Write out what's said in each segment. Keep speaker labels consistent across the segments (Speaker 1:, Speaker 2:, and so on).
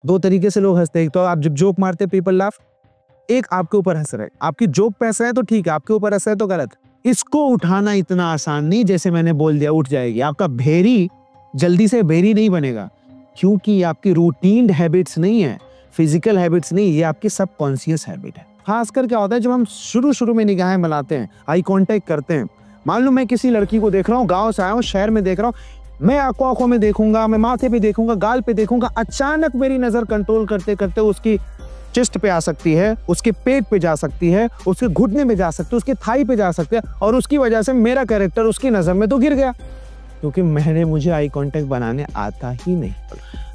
Speaker 1: दो तरीके से लोग हंसते हैं। तो आप जब जोक मारते पीपल लाफ, एक आपके ऊपर हंस रहा है, आपकी जोक पे हंस रहा है तो ठीक है, आपके ऊपर हंस रहा है तो गलत। इसको उठाना इतना आसान नहीं, जैसे मैंने बोल दिया उठ जाएगी। आपका भेरी जल्दी से भेरी नहीं बनेगा, क्योंकि ये आपकी रूटीन हैबिट्स नहीं है, फिजिकल हैबिट्स नहीं, ये आपकी सबकॉन्शियस हैबिट है। खासकर क्या होता है जब हम शुरू शुरू में निगाहें मिलाते हैं, आई कांटेक्ट करते हैं। मान लो मैं किसी लड़की को देख रहा हूँ, गांव से आया हूँ, शहर में देख रहा हूँ, मैं आंखों में देखूंगा, मैं माथे पे देखूंगा, गाल पे देखूंगा, अचानक मेरी नजर कंट्रोल करते करते उसकी चेस्ट पे आ सकती है, उसके पेट पे जा सकती है, उसके घुटने में जा सकती है, उसके थाई पे जा सकती है, और उसकी वजह से मेरा कैरेक्टर उसकी नजर में तो गिर गया, क्योंकि मुझे आई कांटेक्ट बनाने आता ही नहीं।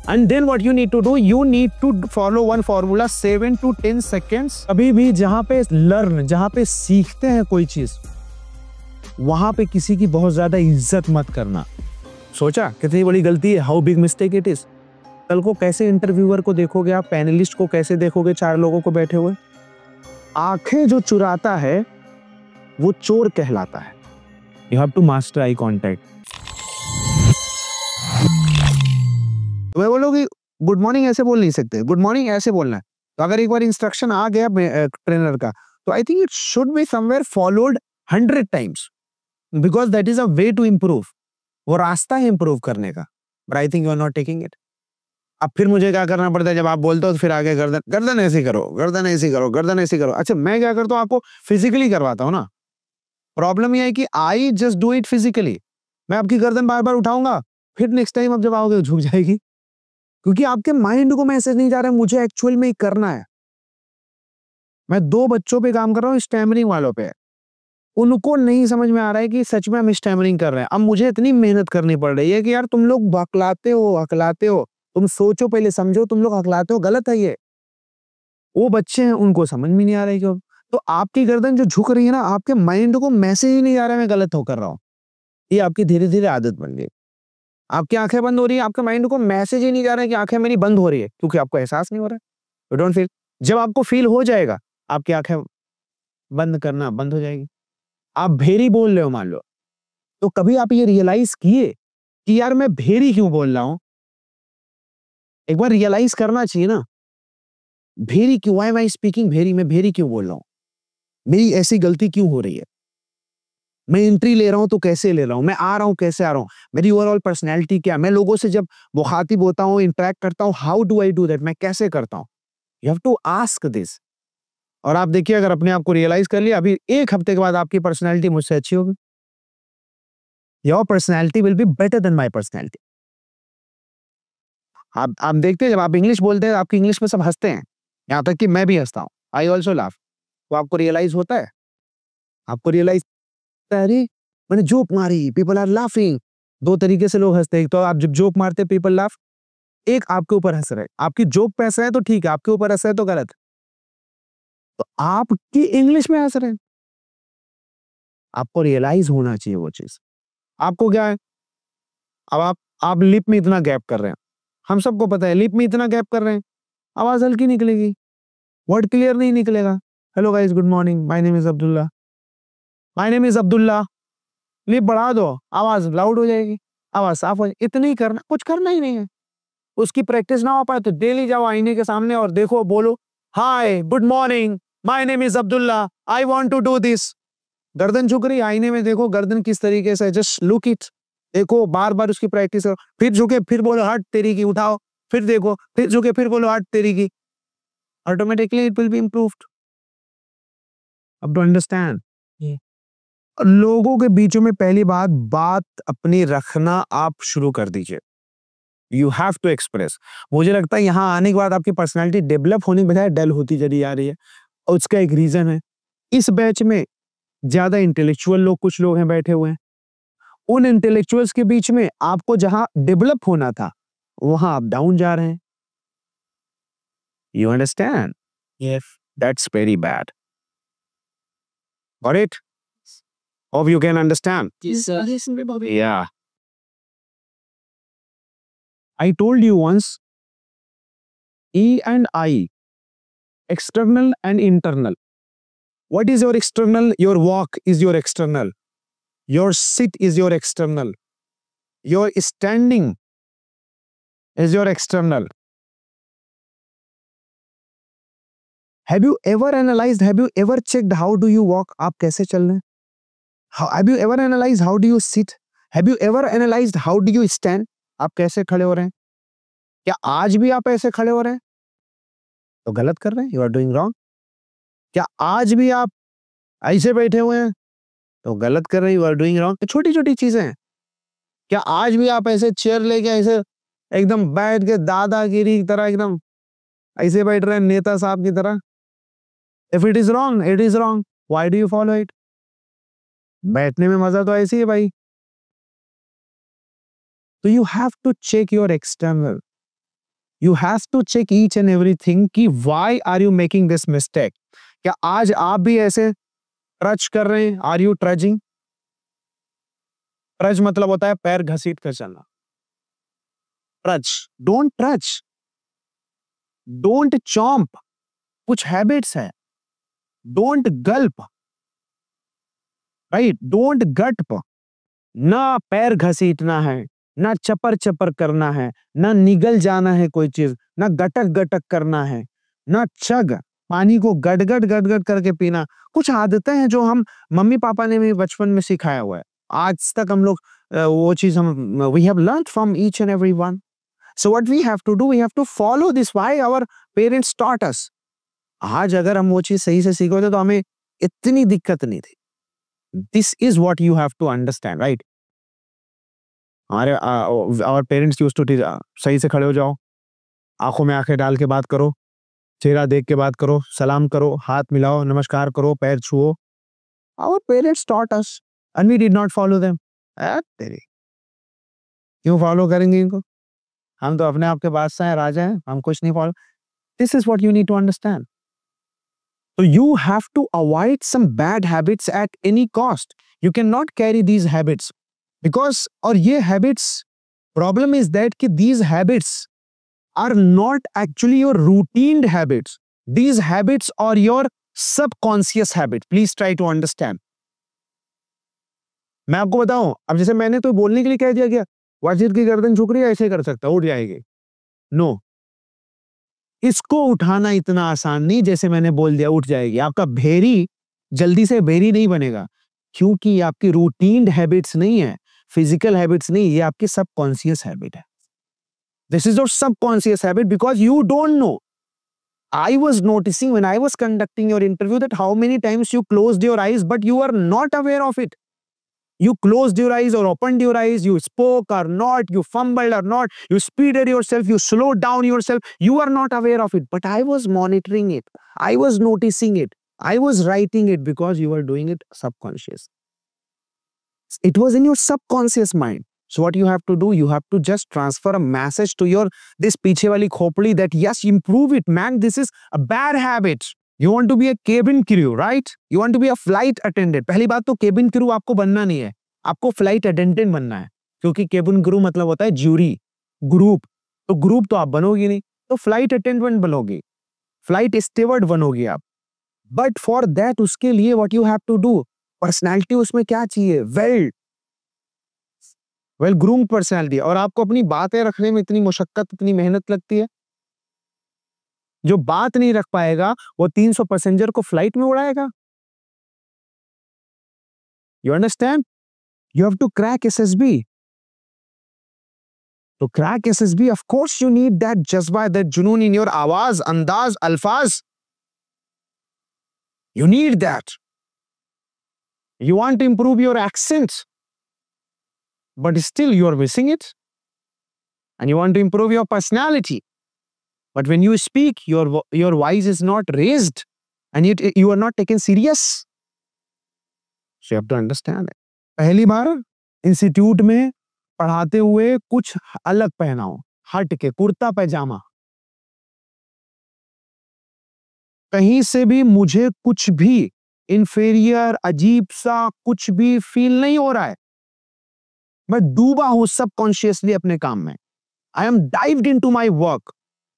Speaker 1: And then what you need to do, you need to follow one formula, 7 to 10 seconds. अभी भी जहां पे लर्न, जहां पे सीखते हैं कोई चीज, वहां पे किसी की बहुत ज्यादा इज्जत मत करना। सोचा कितनी बड़ी गलती है, how big mistake it is. कल को कैसे इंटरव्यूअर को देखोगे आप, पैनलिस्ट को कैसे देखोगे, 4 लोगों को बैठे हुए। आंखें जो चुराता है वो चोर कहलाता है। You have to master eye contact. मैं बोलोगे गुड मॉर्निंग ऐसे बोल नहीं सकते, गुड मॉर्निंग ऐसे बोलना है। तो अगर एक बार इंस्ट्रक्शन आ गया ट्रेनर का, तो I think it should be somewhere followed 100 times, because that is a way to improve. वो रास्ता है इम्प्रूव करने का, but I think you are not taking it. अब फिर मुझे क्या करना पड़ता है, जब आप बोलते हो तो फिर आगे गर्दन ऐसी करो, गर्दन ऐसी करो, गर्दन ऐसी करो। अच्छा, मैं क्या करता हूँ, आपको फिजिकली करवाता हूँ ना। प्रॉब्लम यह है कि I just do it physically. मैं आपकी गर्दन बार बार उठाऊंगा, फिर नेक्स्ट टाइम आप जब आओगे झुक जाएगी, क्योंकि आपके माइंड को मैसेज नहीं जा रहा है मुझे एक्चुअल में करना है। मैं 2 बच्चों पे काम कर रहा हूँ, स्टैमरिंग वालों पे। उनको नहीं समझ में आ रहा है कि सच में हम स्टैमरिंग कर रहे हैं। अब मुझे इतनी मेहनत करनी पड़ रही है कि यार तुम लोग हकलाते हो, तुम सोचो, पहले समझो, तुम लोग हकलाते हो, गलत है ये। वो बच्चे हैं, उनको समझ में नहीं आ रहा है क्यों। तो आपकी गर्दन जो झुक रही है ना, आपके माइंड को मैसेज ही नहीं आ रहा है मैं गलत होकर रहा हूँ। ये आपकी धीरे धीरे आदत बन गई। आपकी आंखें बंद हो रही है, आपके माइंड को मैसेज ही नहीं जा रहा है कि आंखें मेरी बंद हो रही है, क्योंकि आपको एहसास नहीं हो रहा है। You don't feel. जब आपको फील हो जाएगा, आपकी आंखें बंद करना बंद हो जाएगी। आप भेरी बोल रहे हो मान लो, तो कभी आप ये रियलाइज किए कि यार मैं भेरी क्यों बोल रहा हूं। एक बार रियलाइज करना चाहिए ना, भेरी क्यों, व्हाई एम आई स्पीकिंग भेरी, मैं भेरी क्यों बोल रहा हूं, मेरी ऐसी गलती क्यों हो रही है। मैं एंट्री ले रहा हूं तो कैसे ले रहा हूं, मैं आ रहा हूं कैसे आ रहा हूं, मेरी ओवरऑल पर्सनैलिटी क्या, मैं लोगों से जब मुखातिब होता हूं, इंटरेक्ट करता हूं, how do I do that, मैं कैसे करता हूं। You have to ask this. और आप देखिए, अगर अपने आप को रियलाइज कर लिया, अभी 1 हफ्ते के बाद आपकी पर्सनैलिटी मुझसे अच्छी होगी। Your personality will be better than my personality. आप देखते हैं, जब आप इंग्लिश बोलते हैं, आपकी इंग्लिश में सब हंसते हैं, यहाँ तक कि मैं भी हंसता हूँ, आई ऑल्सो लाफ। तो आपको रियलाइज होता है, आपको रियलाइज, अरे मैंने जोक मारी, पीपल आर लाफिंग। 2 तरीके से लोग हंसते हैं। तो आप जब जोक मारते पीपल लाफ, एक आपके ऊपर हंस रहे, आपकी जोक पे हंस रहे हैं तो ठीक है, आपके ऊपर हंस रहे हैं तो गलत। तो आपकी इंग्लिश में हंस रहे हैं, आपको रियलाइज होना चाहिए वो चीज। आपको क्या है, अब आप लिप में इतना गैप कर रहे हैं, हम सबको पता है लिप में इतना गैप कर रहे हैं, आवाज हल्की निकलेगी, वर्ड क्लियर नहीं निकलेगा। Hello guys, good morning, my name is Abdullah, my name is Abdullah. Lip बढ़ा दो, आवाज लाउड हो जाएगी, आवाज साफ हो जाएगी। इतना ही करना, कुछ करना ही नहीं है। उसकी प्रैक्टिस ना हो पाए तो डेली जाओ आईने के सामने और देखो, बोलो hi good morning, my name is Abdullah, I want to do this. गर्दन झुक रही, आईने में देखो गर्दन किस तरीके से, जस्ट लुक इट, देखो, बार बार उसकी प्रैक्टिस करो। फिर झुके, फिर बोलो हट तेरी की, उठाओ, फिर देखो, फिर झुके, फिर बोलो हट तेरी की। Automatically it will be improved. अब टू अंडरस्टैंड, लोगों के बीचों में पहली बात अपनी रखना आप शुरू कर दीजिए। You have to express. मुझे लगता है यहाँ आने के बाद आपकी पर्सनैलिटी डेवलप होने के बजाय डल होती चली आ रही है, और उसका एक रीजन है, इस बैच में ज्यादा इंटेलेक्चुअल लोग, कुछ लोग हैं बैठे हुए हैं। उन इंटेलेक्चुअल्स के बीच में आपको जहां डेवलप होना था, वहां आप डाउन जा रहे हैं। You understand? Yes, that's very bad. Got it? Hope you can understand.
Speaker 2: Yes, sir. Listen, Bobby.
Speaker 1: Yeah. I told you once, E and I, external and internal. What is your external? Your walk is your external. Your sit is your external. Your standing is your external. Have you ever analyzed, have you ever checked how do you walk? आप कैसे चल रहे हैं? Have you ever analyzed how do you sit? Have you ever analyzed how do you stand? आप कैसे खड़े हो रहे हैं? क्या आज भी आप ऐसे खड़े हो रहे हैं? तो गलत कर रहे हैं, यू आर डूइंग रॉन्ग। क्या आज भी आप ऐसे बैठे हुए हैं? तो गलत कर रहे हैं, यू आर डूइंग रॉन्ग। छोटी-छोटी चीजें हैं। क्या आज भी आप ऐसे चेयर लेके ऐसे एकदम बैठ के दादागिरी की तरह एकदम ऐसे बैठ रहे हैं नेता साहब की तरह? If it is wrong, it is wrong. Why do you follow it? बैठने में मजा तो ऐसी है भाई। तो you have to check your external, you have to check each and everything कि why are you making this mistake. क्या आज आप भी ऐसे ट्रच कर रहे हैं? Are you ट्रजिंग? ट्रज मतलब होता है पैर घसीट कर चलना। ट्रच, डोंट ट्रच, डोंट चॉम्प। कुछ हैबिट्स है। Don't Gulp, right? डोंट गटप। ना पैर घसीटना है, ना चपर चपर करना है, ना निगल जाना है कोई चीज, ना गटक गटक करना है, ना चग पानी को गटगट गटगट करके पीना। कुछ आदतें हैं जो हम मम्मी पापा ने भी बचपन में सिखाया हुआ है। आज तक हम लोग वो चीज हम we have learned from each and every one. So what we have to do, we have to follow this why our parents taught us. आज अगर हम वो चीज सही से सीखे होते तो हमें इतनी दिक्कत नहीं थी। This is what you have to understand, right? हमारे our parents used to teach, सही से खड़े हो जाओ, आंखों में आंखें डाल के बात करो, चेहरा देख के बात करो, सलाम करो, हाथ मिलाओ, नमस्कार करो, पैर छुओ। Our parents taught us and we did not follow them. तेरी क्यों फॉलो करेंगे इनको? हम तो अपने आप के बादशाह हैं, राजा हैं, हम कुछ नहीं follow. This is what you need to understand. So you have to avoid some bad habits at any cost. You cannot carry these habits because, और ये habits, problem is that कि these habits are not actually your routine habits. These habits are your subconscious habit. Please try to understand. मैं आपको बताऊं, अब जैसे मैंने तो बोलने के लिए कह दिया गया वाजिद की गर्दन झुक रही है, ऐसे कर सकता, उठ जाएगी। नो, इसको उठाना इतना आसान नहीं जैसे मैंने बोल दिया उठ जाएगी। आपका भेरी जल्दी से भेरी नहीं बनेगा क्योंकि ये आपकी रूटीन हैबिट्स नहीं है, फिजिकल हैबिट्स नहीं, ये आपकी सबकॉन्शियस हैबिट है। This is your subconscious habit because you don't know. I was noticing when I was conducting your interview that how many times you closed your eyes but you are not aware of it. You closed your eyes or opened your eyes, you spoke or not, you fumbled or not, you speeded yourself, you slowed down yourself, you are not aware of it. But I was monitoring it, I was noticing it, I was writing it because you were doing it subconscious. It was in your subconscious mind. So what you have to do, you have to just transfer a message to your this पीछे वाली खोपड़ी that yes, improve it, man, this is a bad habit. You want to be a cabin crew, right? You want to be a flight attendant. पहली बात तो cabin crew आपको बनना नहीं है, आपको flight attendant बनना है, क्योंकि cabin crew मतलब होता है ज्यूरी, ग्रुप। तो ग्रुप तो आप बनोगी नहीं, तो flight attendant बनोगी, flight steward बनोगी आप। But for that, उसके लिए what you have to do, personality उसमें क्या चाहिए? Well groomed personality. और आपको अपनी बातें रखने में इतनी मुशक्कत, इतनी मेहनत लगती है। जो बात नहीं रख पाएगा वो 300 पैसेंजर को फ्लाइट में उड़ाएगा। You understand? You have to crack SSB. To crack SSB, of course you need that jazba, that junoon in your आवाज, अंदाज, अल्फाज. You need that. You want to improve your accent, but still you are missing it. And you want to improve your personality, but when you speak, your voice is not raised, and you are not taken serious. So you have to understand it. पहली बार institute में पढ़ाते हुए कुछ अलग पहना हो, हट के कुर्ता पैजामा। कहीं से भी मुझे कुछ भी इंफीरियर, अजीब सा कुछ भी फील नहीं हो रहा है। मैं डूबा हूं सबकॉन्शियसली अपने काम में। I am dived into my work.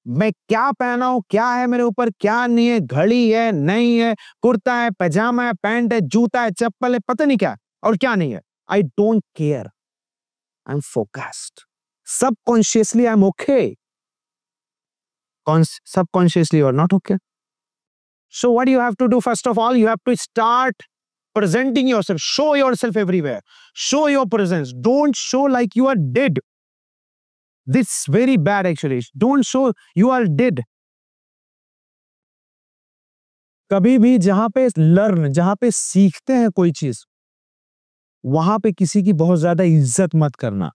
Speaker 1: मैं क्या पहना हूं, क्या है मेरे ऊपर, क्या नहीं है, घड़ी है, नहीं है, कुर्ता है, पैजामा है, पैंट है, जूता है, चप्पल है, पता नहीं क्या और क्या नहीं है। I don't care, I am focused. Subconsciously I am okay, subconsciously you are not okay. So what you have to do, first of all, you have to start presenting yourself. Show yourself everywhere. Show your presence. Don't show like you are dead. This is very bad actually. Don't show you are dead. कभी भी जहां पे learn, जहां पे सीखते हैं कोई चीज, वहां पे किसी की बहुत ज्यादा इज्जत मत करना।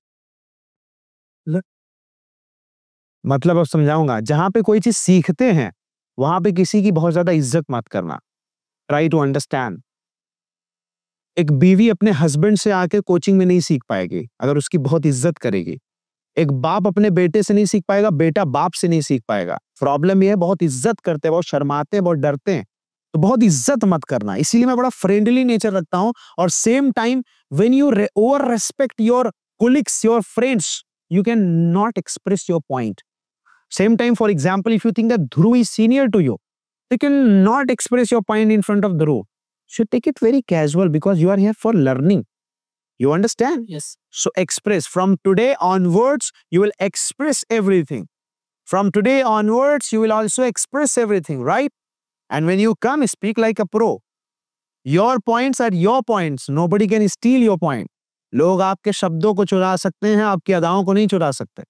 Speaker 1: मतलब अब समझाऊंगा, जहां पे कोई चीज सीखते हैं वहां पे किसी की बहुत ज्यादा इज्जत मत करना। Try to understand. एक बीवी अपने हस्बैंड से आके कोचिंग में नहीं सीख पाएगी अगर उसकी बहुत इज्जत करेगी। एक बाप अपने बेटे से नहीं सीख पाएगा, बेटा बाप से नहीं सीख पाएगा। प्रॉब्लम यह है, बहुत इज्जत करते हैं, बहुत शर्माते हैं, बहुत डरते हैं, तो बहुत इज्जत मत करना। इसीलिए मैं बड़ा फ्रेंडली नेचर रखता हूं। और same time when you over respect your colleagues, your friends, you can not express your point. Same time, for example, if you think that Dhruv is senior to you, you cannot express your point in front of Dhruv. So take it very casual because you are here for learning. You understand?
Speaker 2: Yes.
Speaker 1: So express. From today onwards, you will express everything. From today onwards, you will also express everything, right? And when you come, speak like a pro. Your points are your points. Nobody can steal your point. लोग आपके शब्दों को चुरा सकते हैं, आपकी अदाओं को नहीं चुरा सकते।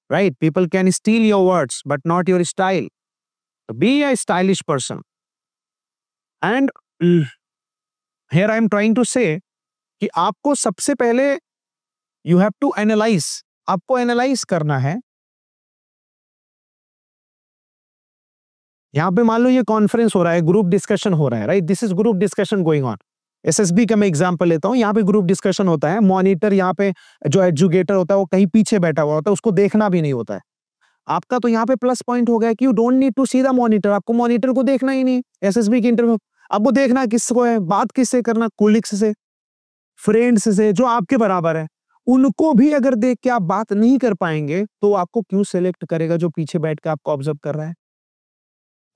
Speaker 1: Right? People can steal your words, but not your style. So be a stylish person. And here I am trying to say कि आपको सबसे पहले you have to analyze. आपको एनालाइज करना है। यहां पे मान लो ये कॉन्फ्रेंस हो रहा है, ग्रुप डिस्कशन हो रहा है, right? This is group discussion going on. SSB का मैं एग्जांपल लेता हूं, यहाँ पे ग्रुप डिस्कशन होता है। मॉनिटर यहाँ पे जो एजुकेटर होता है वो कहीं पीछे बैठा हुआ होता है, उसको देखना भी नहीं होता है। आपका तो यहाँ पे प्लस पॉइंट हो गया कि you don't need to see the monitor. आपको मॉनिटर को देखना ही नहीं। एसएसबी की इंटरव्यू आपको देखना किसको है, बात किससे करना, कोलिग्स से, फ्रेंड्स से जो आपके बराबर है। उनको भी अगर देख के आप बात नहीं कर पाएंगे तो आपको क्यों सिलेक्ट करेगा जो पीछे बैठ के आपको ऑब्जर्व कर रहा है?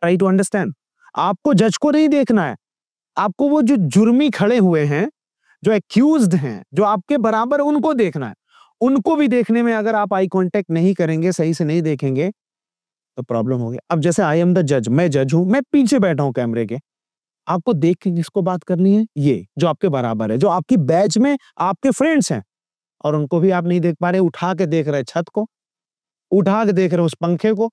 Speaker 1: Try to understand. आपको जज को नहीं देखना है, आपको वो जो जुर्मी खड़े हुए हैं, जो एक्यूज्ड हैं, जो आपके बराबर, उनको देखना है। उनको भी देखने में अगर आप आई कांटेक्ट नहीं करेंगे, सही से नहीं देखेंगे, तो प्रॉब्लम होगी। अब जैसे आई एम द जज, मैं जज हूं, मैं पीछे बैठा हूं कैमरे के, आपको देख के किसको बात करनी है? ये जो आपके बराबर है, जो आपकी बैच में आपके फ्रेंड्स हैं, और उनको भी आप नहीं देख पा रहे। उठा के देख रहे छत को, उठा के देख रहे उस पंखे को,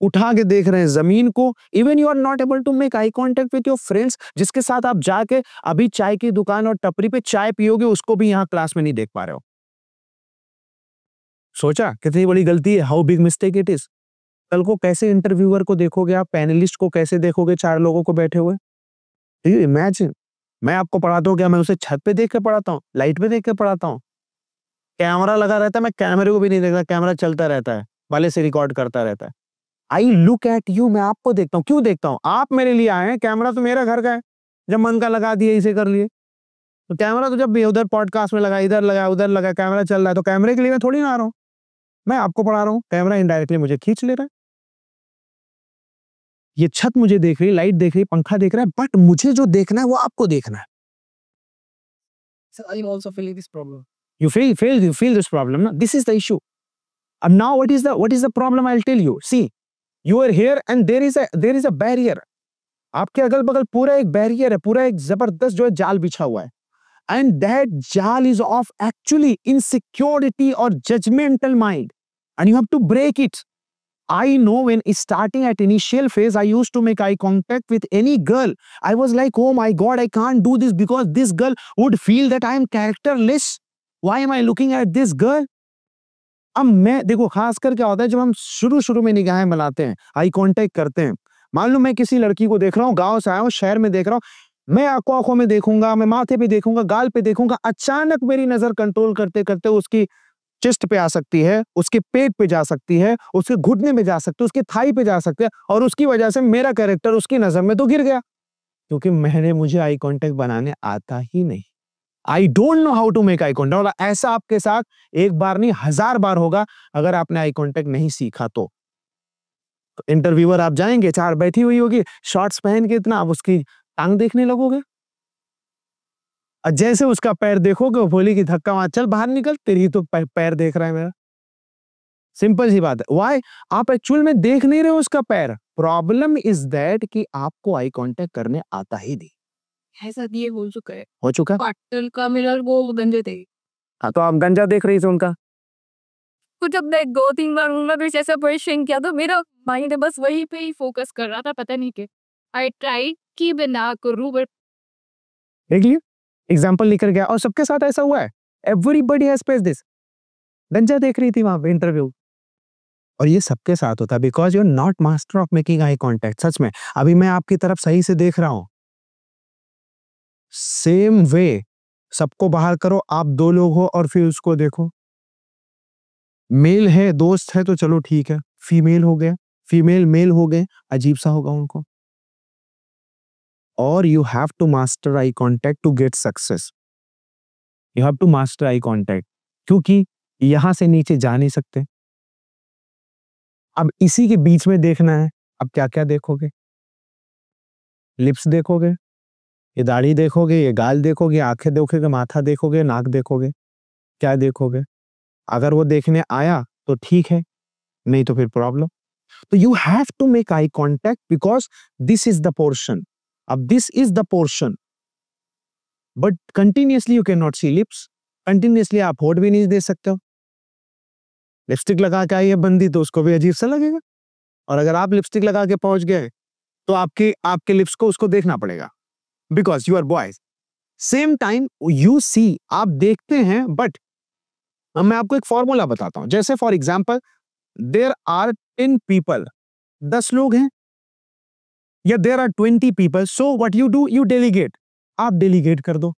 Speaker 1: उठा के देख रहे हैं जमीन को। Even you are not able to make eye contact with your friends, जिसके साथ आप जाके अभी चाय की दुकान और टपरी पे चाय पियोगे, उसको भी यहाँ क्लास में नहीं देख पा रहे हो। सोचा कितनी बड़ी गलती है, how big mistake it is. कल को कैसे इंटरव्यूअर को देखोगे आप, पैनलिस्ट को कैसे देखोगे, 4 लोगों को बैठे हुए? Do you imagine? मैं आपको पढ़ाता हूँ क्या मैं उसे छत पे देख के पढ़ाता हूँ, लाइट पे देख के पढ़ाता हूँ? कैमरा लगा रहता है, मैं कैमरे को भी नहीं देखता, कैमरा चलता रहता है, वाले से रिकॉर्ड करता रहता है। आई लुक एट यू, मैं आपको देखता हूँ। क्यों देखता हूँ? आप मेरे लिए आए हैं, कैमरा तो मेरा घर का है, जब मन का लगा दिया, इसे कर लिए। तो कैमरा तो जब भी उधर पॉडकास्ट में लगा, इधर लगा, उधर लगा, कैमरा चल रहा है, तो कैमरे के लिए मैं थोड़ी ना आ रहा हूँ, मैं आपको पढ़ा रहा हूँ। कैमरा इनडायरेक्टली मुझे खींच ले रहा है। ये छत मुझे देख रही, लाइट देख रही, पंखा देख रहा है, बट मुझे जो देखना है वो आपको देखना है।
Speaker 2: So I'm also feeling this problem.
Speaker 1: You feel this problem, no? This is the issue. And now what is the problem? I'll tell you. See, you are here and there is a barrier. आपके अगल बगल पूरा एक barrier है, पूरा एक जबरदस्त जो है जाल बिछा हुआ है। And that jal is of actually insecurity or judgmental mind, and you have to break it. I know when starting at initial phase, I used to make eye contact with any girl. I was like, oh my God, I can't do this because this girl would feel that I am characterless. Why am I looking at this girl? अब मैं देखो, खासकर क्या होता है जब हम शुरू में निगाहें मिलाते हैं, आई कांटेक्ट करते हैं। मान लो मैं किसी लड़की को देख रहा हूँ, गांव से आया हूँ, शहर में देख रहा हूँ, मैं आंखों में देखूंगा, मैं माथे पे देखूंगा, गाल पे देखूंगा, अचानक मेरी नजर कंट्रोल करते करते उसकी चेस्ट पे आ सकती है, उसके पेट पे जा सकती है, उसके घुटने में जा सकती है, उसके थाई पे जा सकती है, और उसकी वजह से मेरा कैरेक्टर उसकी नजर में तो गिर गया, क्योंकि मुझे आई कांटेक्ट बनाने आता ही नहीं। I don't know how to make eye contact. और ऐसा आपके साथ एक बार नहीं 1000 बार होगा अगर आपने आई कांटेक्ट नहीं सीखा तो। इंटरव्यूअर आप जाएंगे, 4 बैठी हुई होगी, शॉर्ट्स पहन के, इतना आप उसकी टांग देखने लगोगे, और जैसे उसका पैर देखोगे वो बोली कि धक्का मार, चल बाहर निकल, तेरी तो पैर देख रहा है मेरा। सिंपल सी बात है। व्हाई? आप एक्चुअल में देख नहीं रहे हो उसका पैर। प्रॉब्लम इज दैट कि आपको आई कांटेक्ट करने आता ही नहीं।
Speaker 2: ऐसा ये हो चुका है।
Speaker 1: हो चुका?
Speaker 2: पार्टनर का मिरर वो गंजे थे।
Speaker 1: हाँ, तो आप गंजा देख रही थी उनका।
Speaker 2: तो जब मैं 2-3 बार उन्होंने कुछ ऐसा क्वेश्चन किया तो मेरा माइंड बस वहीं पे ही फोकस कर रहा था, पता नहीं क्यों। आई ट्राइड कि मैं ना करूँ बट
Speaker 1: देख लिया, एग्जाम्पल निकल गया और सबके साथ ऐसा हुआ है। Everybody has faced this. गंजा देख रही थी वहां पे इंटरव्यू, और ये सबके साथ होता है because you are not master of making eye contact. सच में अभी मैं आपकी तरफ सही से देख रहा हूं, सेम वे सबको बाहर करो, आप दो लोग हो और फिर उसको देखो। मेल है, दोस्त है तो चलो ठीक है, फीमेल हो गया, फीमेल मेल हो गए, अजीब सा होगा उनको। और you have to master eye contact to get success. You have to master eye contact, क्योंकि यहां से नीचे जा नहीं सकते। अब इसी के बीच में देखना है। अब क्या क्या देखोगे? लिप्स देखोगे, ये दाढ़ी देखोगे, ये गाल देखोगे, आंखें देखोगे, माथा देखोगे, नाक देखोगे, क्या देखोगे? अगर वो देखने आया तो ठीक है, नहीं तो फिर प्रॉब्लम। तो you have to make eye contact because this is the portion. अब this is the portion, but continuously you can not see lips. Continuously आप होठ भी नहीं दे सकते हो। लिपस्टिक लगा के आई है बंदी तो उसको भी अजीब सा लगेगा, और अगर आप लिपस्टिक लगा के पहुंच गए तो आपके आपके लिप्स को उसको देखना पड़ेगा because you are boys. Same time you see, आप देखते हैं, बट मैं आपको एक फॉर्मूला बताता हूं। जैसे for example there are 10 people, 10 लोग हैं, या there are 20 people, so what you do, you delegate. आप डेलीगेट कर दो।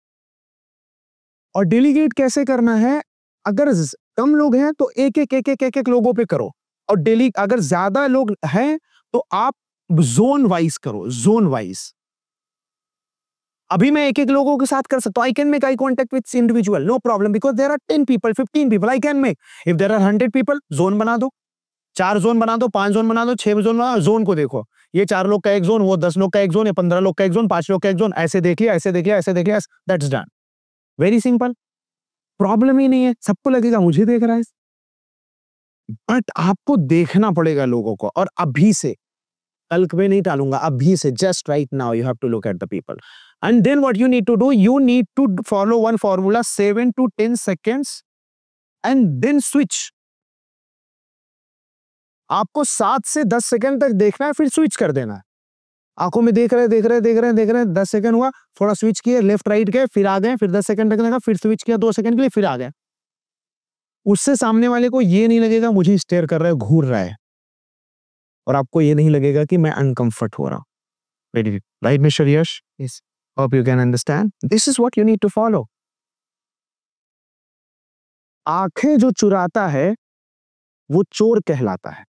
Speaker 1: और डेलीगेट कैसे करना है? अगर कम लोग हैं तो एक एक लोगों पे करो, और डेली अगर ज्यादा लोग हैं तो आप जोन वाइज करो, जोन वाइज। अभी मैं एक एक लोगों के साथ कर सकता हूं। I can make eye contact with individual, no problem, because there are 10 people, 15 people, I can make. If there are 100 people, zone बना दो, 4 जोन बना दो, 5 जोन बना दो, 6 जोन बना दो। जोन को देखो, ये 4 लोग का एक जोन, वो 10 लोग का एक जोन, ये 15 लोग का एक जोन, 5 लोग का एक जोन, ऐसे देख लिया, ऐसे देख लिया, ऐसे देख लिया, that's done. Very simple, problem ही नहीं है। सबको लगेगा मुझे देख रहा है, बट आपको देखना पड़ेगा लोगों को। और अभी से, कल पे नहीं टालूंगा, अभी से, just right now you have to look at the people, and then what you need to do, you need to follow one formula, 7 to 10 seconds and then switch. आपको 7 से 10 सेकंड तक देखना है, फिर स्विच कर देना है। आंखों में देख रहे देख रहे देख रहे देख रहे, 10 सेकंड हुआ, थोड़ा स्विच किए, लेफ्ट राइट गए, फिर आ गए, फिर 10 सेकंड रखने का, फिर स्विच किया 2 सेकंड के लिए, फिर आ गए। उससे सामने वाले को ये नहीं लगेगा मुझे स्टेयर कर रहा है, घूर रहा है, और आपको ये नहीं लगेगा कि मैं अनकंफर्ट हो रहा हूं। Very right mister Yash, yes, hope you can understand, this is what you need to follow. आंखें जो चुराता है वो चोर कहलाता है।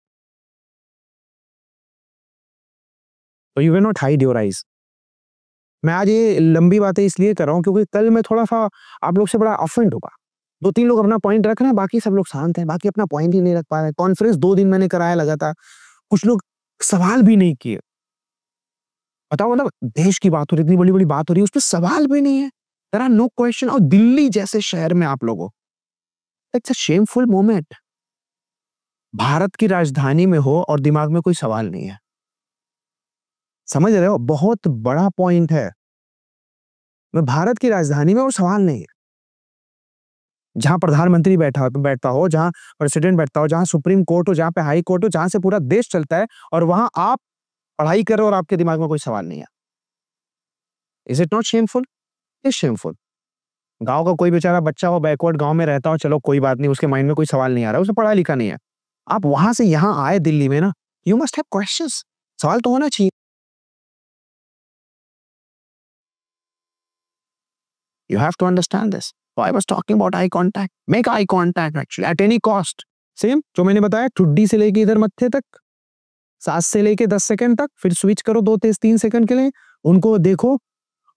Speaker 1: तो you can not hide your eyes. मैं आज ये लंबी बातें इसलिए कर रहा हूं क्योंकि कल मैं थोड़ा सा आप लोग से बड़ा ऑफेंड होगा। 2-3 लोग अपना पॉइंट रख रहे हैं, बाकी सब लोग शांत हैं, बाकी अपना पॉइंट ही नहीं रख पा रहे। कॉन्फ्रेंस 2 दिन मैंने कराया लगातार, कुछ लोग सवाल भी नहीं किए। बताओ, मतलब देश की बात हो रही, इतनी बड़ी बड़ी बात हो रही है, उस पर सवाल भी नहीं है। There are no question. और दिल्ली जैसे शहर में आप लोगों, it's a shameful moment. Bharat की राजधानी में हो और दिमाग में कोई सवाल नहीं है। समझ रहे हो? बहुत बड़ा पॉइंट है। मैं भारत की राजधानी में और सवाल नहीं है, जहां प्रधानमंत्री बैठता हो, जहां प्रेसिडेंट बैठता हो, जहां सुप्रीम कोर्ट हो, जहां पे हाई कोर्ट हो, जहां से पूरा देश चलता है, और वहां आप पढ़ाई कर रहे हो और आपके दिमाग में कोई सवाल नहीं है। Is it not shameful? Is shameful. गांव का कोई बेचारा बच्चा हो, बैकवर्ड गांव में रहता हो, चलो कोई बात नहीं, उसके माइंड में कोई सवाल नहीं आ रहा, उसे पढ़ा लिखा नहीं है। आप वहां से यहां आए दिल्ली में ना, यू मस्ट हैव क्वेश्चंस। सवाल तो होना चाहिए। You have to understand this. So I was talking about eye contact. Make eye contact actually at any cost. Same जो मैंने बताया, ठुड्डी से लेके इधर मत्थे तक, 7 से लेके 10 सेकंड तक, फिर स्विच करो 2-3 सेकंड के लिए, उनको देखो,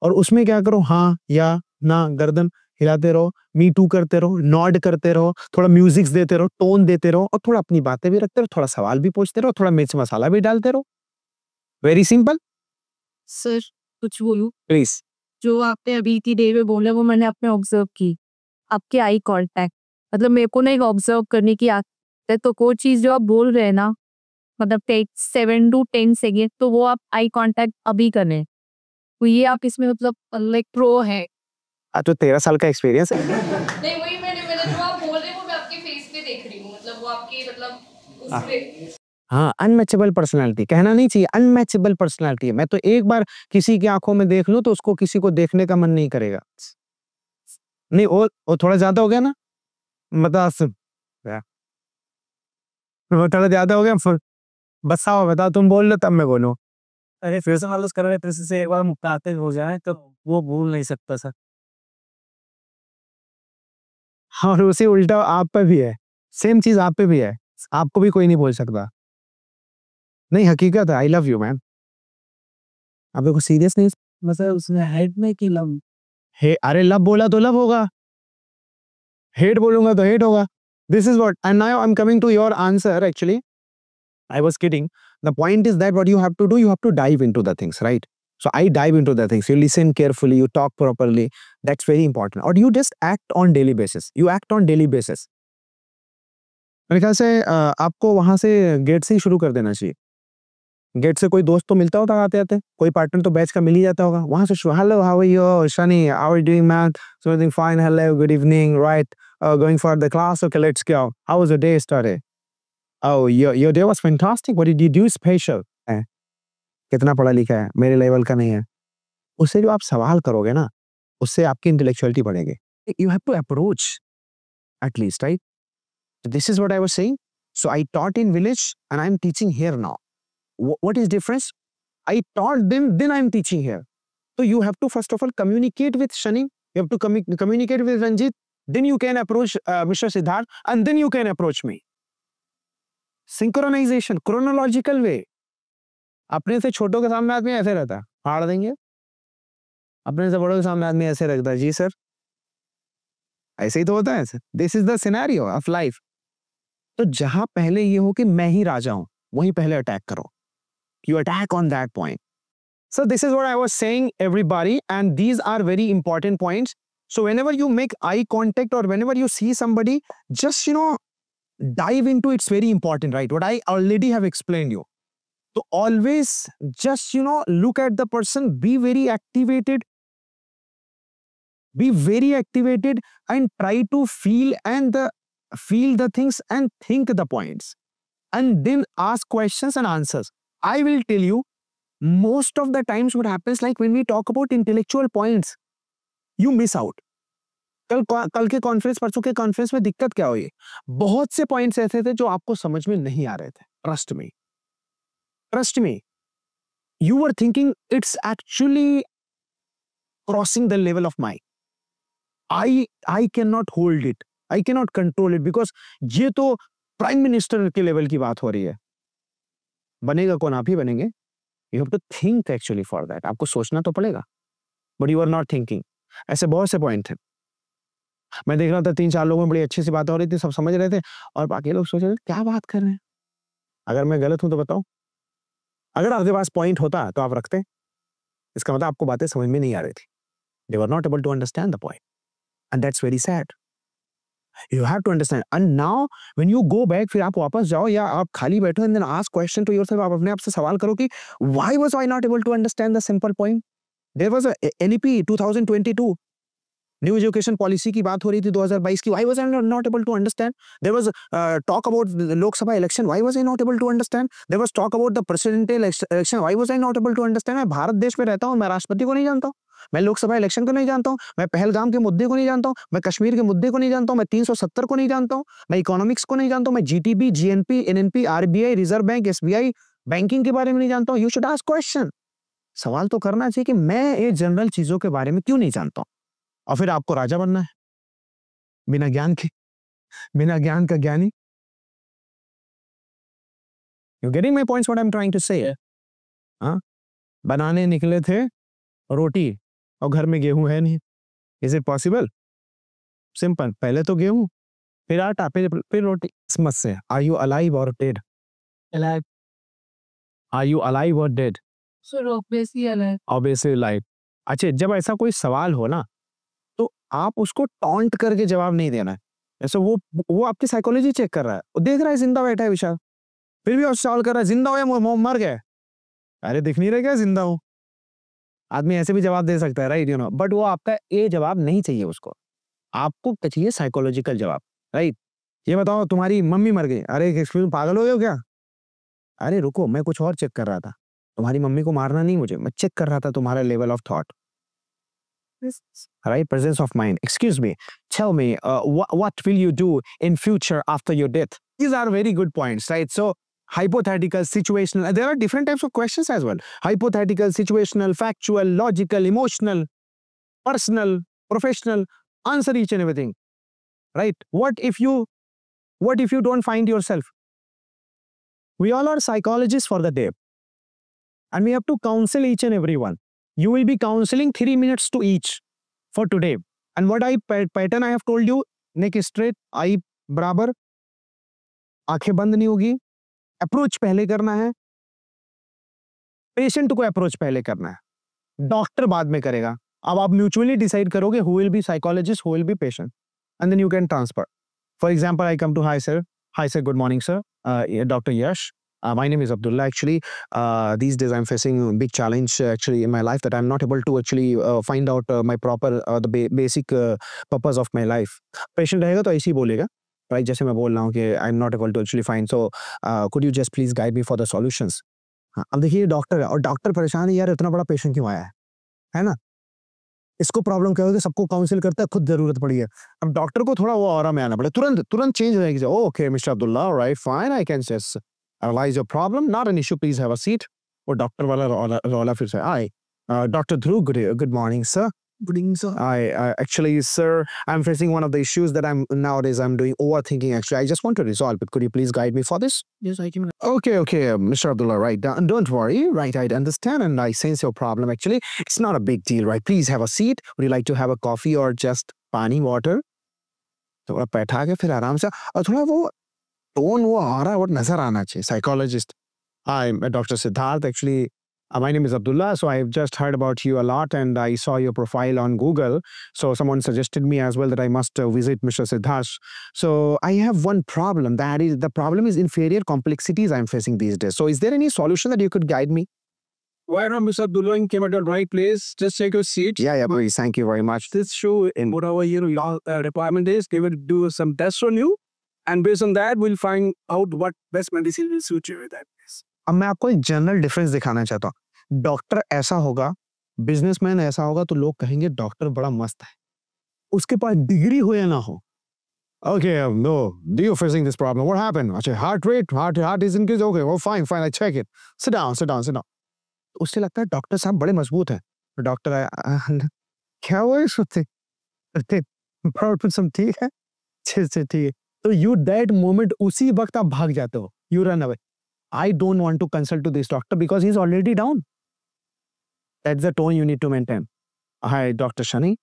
Speaker 1: और उसमें क्या करो, हाँ या ना, गर्दन हिलाते रहो, मी टू करते रहो, नॉड करते रहो, थोड़ा म्यूजिक्स देते रहो, टोन देते रहो, और थोड़ा अपनी बातें भी रखते रहो, थोड़ा सवाल भी पूछते रहो, थोड़ा मिर्च मसाला भी डालते रहो। Very simple.
Speaker 2: सर कुछ बोलूं?
Speaker 1: प्लीज।
Speaker 2: जो आपने अभी की देर में बोला वो मैंने अपने ऑब्जर्व की। आपके आई कांटेक्ट मतलब मेरे को ना एक ऑब्जर्व करने की तो कोई चीज जो आप बोल रहे हैं ना, मतलब टेक 7 to 10 सेकेंड, तो वो आप आई कांटेक्ट अभी करें। तो ये आप इसमें मतलब लाइक प्रो है।
Speaker 1: तो 13 साल का एक्सपीरियंस है।
Speaker 2: नहीं, वही मैंने जो आप बोल रहे हैं वो मैं आपके फेस पे देख रही हूँ, मतलब वो आपकी मतलब उस पे।
Speaker 1: हाँ, अनमैचेबल पर्सनालिटी कहना नहीं चाहिए, अनमैचेबल पर्सनालिटी है। मैं तो एक बार किसी की आंखों में देख लूं तो उसको किसी को देखने का मन नहीं करेगा। नहीं, वो थोड़ा ज्यादा हो गया ना, मतलब वो थोड़ा ज्यादा हो गया। फिर बस आओ, बताओ, तुम बोल लो तब मैं बोलूं।
Speaker 3: अरे फिर से मालूम कर रहे थे, से एक बार मुक्काते हो जाए तो वो भूल नहीं सकता सर।
Speaker 1: हाँ, और उसी उल्टा आप पे भी है, सेम चीज आप पे भी है, आपको भी कोई नहीं बोल सकता। नहीं, हकीकत है। I love you man. आप देखो सीरियस नहीं।
Speaker 3: मतलब उसने हेड में की लव।
Speaker 1: अरे लव बोला तो लव होगा, हेट बोलूंगा तो हेट होगा। This is what, and now I am coming to your answer. Actually I was kidding. The point is that what you have to do, you have to dive into the things, right? So I dive into the things. You listen carefully, you talk properly. That's very important. Or you just act on daily basis. You act on daily basis. मेरे ख्याल से आपको वहां से gate से ही शुरू कर देना चाहिए। गेट से कोई दोस्त तो मिलता होता आते आते, कोई पार्टनर तो बैच का मिल ही जाता होगा। वहां से hello, how are you Shani, how are you doing man, so everything fine, hello, good evening, right, going for the class, okay let's go, how was your day started, oh your day was fantastic, what did you do special, कितना पढ़ा लिखा है, मेरे level का नहीं है। उससे जो आप सवाल करोगे ना, उससे आपकी इंटेलेक्चुअलिटी बढ़ेगी। You have to approach at least, right? This is what I was saying. So I taught in village and I'm teaching here now. What is difference? I taught them, then I'm teaching here. So you have to first of all communicate with Shani, you have to communicate with Ranjit, then you can approach Mr. Siddharth, and then you can approach me. Synchronization, chronological way. अपने से छोटों के सामने आदमी ऐसे रहता है, फाड़ देंगे। अपने से बड़ों के सामने आदमी ऐसे रखता है, जी सर, ऐसे ही तो होता है। This is the scenario of life. तो जहां पहले ये हो कि मैं ही राजा हूं, वहीं पहले अटैक करो। You attack on that point. So this is what I was saying everybody, and these are very important points. So whenever you make eye contact और whenever you see somebody, just dive into, it's very important, right? What I already have explained you. So always just look at the person, be very activated, and try to feel the things and think the points, and then ask questions and answers. I will tell you, most of the times what happens, like when we talk about intellectual points, you miss out. कल के conference, परसों के conference में दिक्कत क्या हुई? बहुत से पॉइंट्स ऐसे थे जो आपको समझ में नहीं आ रहे थे। Trust me, you were thinking it's actually crossing the level of my. I can not hold it, I can not control it, because ये तो प्राइम मिनिस्टर के लेवल की बात हो रही है। बनेगा कौन? आप ही बनेंगे। You have to think actually for that. आपको सोचना तो पड़ेगा, but you are not thinking. ऐसे बहुत से पॉइंट थे। मैं देख रहा था 3-4 लोगों में बड़ी अच्छी सी बात हो रही थी, सब समझ रहे थे, और बाकी लोग सोच रहे थे क्या बात कर रहे हैं। अगर मैं गलत हूं तो बताओ। अगर आपके पास पॉइंट होता तो आप रखते, इसका मतलब आपको बातें समझ में नहीं आ रही थी। They were not able to understand the point, and that's very sad. You have to understand, and now when you go back, फिर आप वापस जाओ या आप खाली बैठो, and then ask question to yourself. आप अपने आप से सवाल करो कि why was I not able to understand the simple point. There was a NEP 2022 new education policy की बात हो रही थी 2022 की। Why was I not able to understand? There was talk about the Lok Sabha election. Why was I not able to understand? There was talk about the presidential election. Why was I not able to understand? मैं भारत देश में रहता हूँ, मैं राष्ट्रपति को नहीं जानता हूँ, मैं लोकसभा इलेक्शन को नहीं जानता हूँ, मैं पहलगाम के मुद्दे को नहीं जानता हूँ, मैं कश्मीर के मुद्दे को नहीं जानता हूँ, मैं 370 को नहीं जानता हूँ, मैं इकोनॉमिक्स को नहीं जानता हूँ, मैं GTB, GNP, NNP, RBI, reserve bank, SBI, banking के बारे में नहीं जानता हूँ। You should ask question. सवाल तो करना चाहिए कि मैं ये जनरल चीजों के बारे में क्यों नहीं जानता हूँ, और फिर आपको राजा बनना है बिना ज्ञान के, बिना ज्ञान का ज्ञानी। You getting my points, what I am trying to say? हाँ, बनाने निकले थे रोटी और घर में गेहूं है नहीं। Is it possible? सिंपल, पहले तो गेहूं, फिर आटा, फिर रोटी। किस्मत से। आर यू अलाइव और dead?
Speaker 3: Alive.
Speaker 1: Are you alive और dead?
Speaker 2: Sir obviously alive.
Speaker 1: Obviously alive. अच्छा, जब ऐसा कोई सवाल हो ना, तो आप उसको टॉन्ट करके जवाब नहीं देना है। ऐसे वो आपकी साइकोलॉजी चेक कर रहा है, वो देख रहा है जिंदा बैठा है विशाल, फिर भी वो सवाल कर रहा है जिंदा हो या मर गया? अरे दिख नहीं रहा क्या जिंदा हूँ? आदमी ऐसे भी जवाब दे सकता है, राइट, यू नो, बट वो आपका ये जवाब नहीं चाहिए उसको, आपको चाहिए साइकोलॉजिकल जवाब, राइट? ये बताओ तुम्हारी मम्मी मर गई, अरे एक्सक्यूज पागल हो गए हो क्या? अरे रुको, मैं कुछ और चेक कर रहा था, तुम्हारी मम्मी को मारना नहीं मुझे, मैं चेक कर रहा था तुम्हारा level of thought, right? Presence of mind. Excuse me, tell me, what will you do in future after your death? These are very good points, right? So hypothetical, situational, there are different types of questions as well. Hypothetical, situational, factual, logical, emotional, personal, professional. Answer each and everything, right? What if you don't find yourself? We all are psychologists for the day, and we have to counsel each and everyone. You will be counseling 3 minutes to each for today. And what pattern I have told you, neck straight, eye बराबर, आंखें बंद नहीं होगी, approach पहले करना है, patient को approach पहले करना है, डॉक्टर बाद में करेगा. अब आप म्यूचुअली डिसाइड करोगे who will be psychologist, who will be patient, and then you can transfer. For example, I come to hi sir, good morning sir, Dr. Yash. My name is Abdullah. Actually, these days I'm facing a big challenge actually in my life that I'm not able to actually find out my proper the basic purpose of my life. Patient रहेगा तो ऐसे ही बोलेगा, right? जैसे मैं बोल रहा हूँ कि I'm not able to actually find. So could you just please guide me for the solutions? हाँ, अब देखिए डॉक्टर है और डॉक्टर परेशान है यार, इतना बड़ा पेशेंट क्यों आया है ना? इसको प्रॉब्लम क्या होगी, सबको काउंसिल करता है, खुद जरूरत पड़ी है. अब डॉक्टर को थोड़ा वो ऑरा में आना पड़े, तुरंत चेंज हो जाएगी. Okay mister Abdullah, right, fine, I can just analyze your problem, not an issue, please have a seat. वो डॉक्टर वाला रोला फिर से, आई doctor Dhruv, good morning sir.
Speaker 3: Good evening, sir.
Speaker 1: I actually, sir, I'm facing one of the issues that I'm doing overthinking. Actually, I just want to resolve it. Could you please guide me for this?
Speaker 3: Yes, I can.
Speaker 1: Okay, Mr. Abdullah, right. Don't worry, right. I understand and I sense your problem. Actually, it's not a big deal, right? Please have a seat. Would you like to have a coffee or just pani water? थोड़ा बैठा के फिर आराम से, और थोड़ा वो tone वो आ रहा है वो नजर आना चाहिए. Psychologist. Hi, Dr. Siddharth. Actually, my name is Abdullah. So I've just heard about you a lot and I saw your profile on Google. So someone suggested me as well that I must visit Mr. Siddharth. So I have one problem. That is, the problem is inferior complexities I'm facing these days. So is there any solution that you could guide me?
Speaker 3: Why not, Mr. Abdullah? You came at the right place. Just take your seat.
Speaker 1: Yeah, please. Thank you very much.
Speaker 3: This show in whatever your requirement is, they will do some tests on you. And based on that, we'll find out what best medicine will suit you with that case.
Speaker 1: अब मैं आपको एक general difference दिखाना चाहता हूँ. Doctor ऐसा होगा, businessman ऐसा होगा तो लोग कहेंगे डॉक्टर बड़ा मस्त है, उसके पास डिग्री हो या ना हो. Okay, no, do you facing this problem? What happened? अच्छा, heart is increased. Okay, well, fine, I check it. Sit down. उससे लगता है डॉक्टर साहब बड़े मजबूत हैं. डॉक्टर आया, क्या हुआ इस वक्त? सब ठीक है, ठीक है. तो you that moment उसी वक्त आप भाग जाते हो. You run away. I don't want to consult to this doctor because he's already down. That's the tone you need to maintain. Hi, Dr. Shani.